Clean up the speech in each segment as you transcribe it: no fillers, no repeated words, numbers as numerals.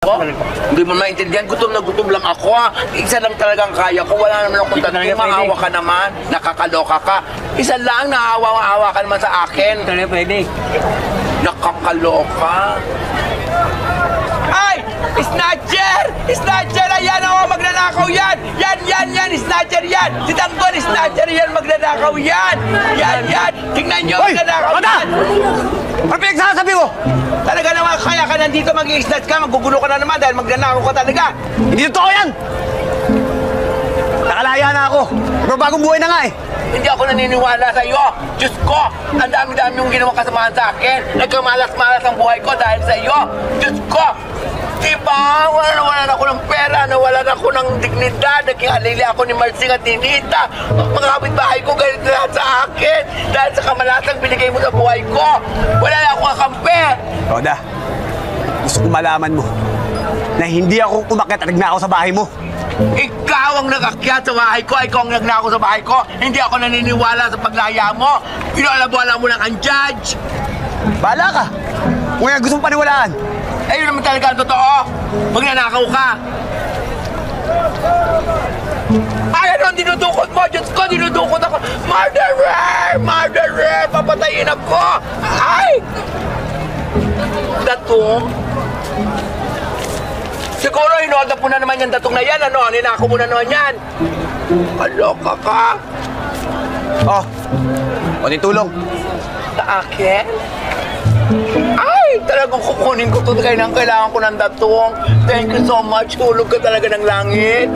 Hindi mo maintindihan, gutom na gutom lang ako. Isa lang talagang kaya ko, wala naman akong tatlo, maawa ka naman, nakakaloka ka. Isa lang, naawa ka naman sa akin. Ito na pwede. Nakakaloka. Ay! Snatcher! Snatcher! Ayan ako, magnanakaw yan! Yan! Snatcher yan! Si Tanggol, snatcher yan, magnanakaw yan! Yan! Tingnan nyo, magnanakaw yan! Ano pinagsasabi mo? Talaga naman, kaya ka nandito mag-i-snatch ka, magugulo ka na naman dahil magnanakaw ka talaga! Hindi totoo yan! Nakalaya na ako. Pero bagong buhay na nga eh. Hindi ako naniniwala sa iyo. Diyos ko, ang dami-dami yung ginawang kasamahan sa akin. Nagkamalas-malas ang buhay ko dahil sa iyo. Diyos ko, diba? Wala na ako ng pera, nawalan ako ng dignidad. Naging alili ako ni Marcing at ni Nita. Mga kapitbahay ko galit na lahat sa akin. Dahil sa kamalasang binigay mo sa buhay ko. Wala na akong kakampi. Roda, gusto kong malaman mo na hindi ako umakyat at nagnakaw sa bahay mo. Ikaw ang nag-akyat sa bahay ko, ikaw ang nagnakaw sa bahay ko. Hindi ako naniniwala sa paglaya mo. Pinalabwala mo lang ang judge. Bahala ka. Kung kaya gusto mong paniwalaan. Ayun naman talaga ang totoo. Magnanakaw ka. Ay, ano ang dinudukot mo? Diyos ko, dinudukot ako. Murderer! Papatayin ako. Ay! Datong. Siguro, inoda po na naman yung datong na yan. Ano? Ninako mo na naman yan. Kaloka ka. Oh, konting tulong. Sa akin? Ay, talagang kukunin ko ito. Kailangan ko ng datong. Thank you so much. Hulog ka talaga ng langit.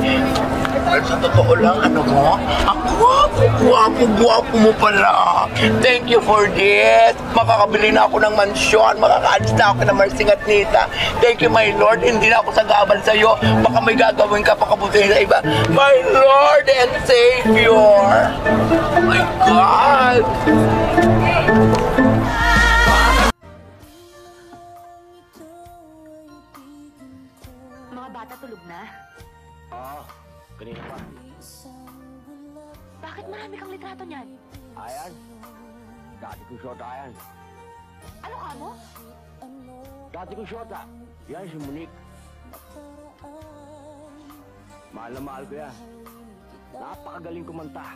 Ay, sa totoo lang, ano mo? Ang gwapo mo pala. Thank you for this. Makakabili na ako ng mansyon. Makakaalis na ako ng Marcing at Nita. Thank you, my Lord. Hindi na ako sagabal sa'yo. Baka may gagawin ka pakabutin sa iba. My Lord and Savior. Oh my God. Mga bata tulog na? Oo, kanina pa. Bakit marami kang litrato niyan? Ayan. Dati kong shota yan. Ano ka mo? Dati kong shota. Yan si Monique. Mahal na mahal ko yan. Napakagaling kumanta.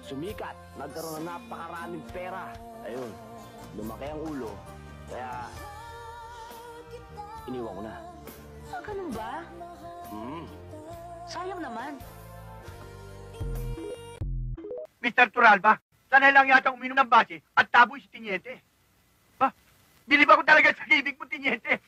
Sumikat. Nagkaroon ng napakaraming pera. Ayun. Lumaki ang ulo. Kaya... iniwan ko na. Ganun ba? Sayang naman. Mr. Turalba, sanay lang yata uminom ng base at taboy si Tiniente. Ha? Bilib ako talaga sa ibig mo, Tiniente.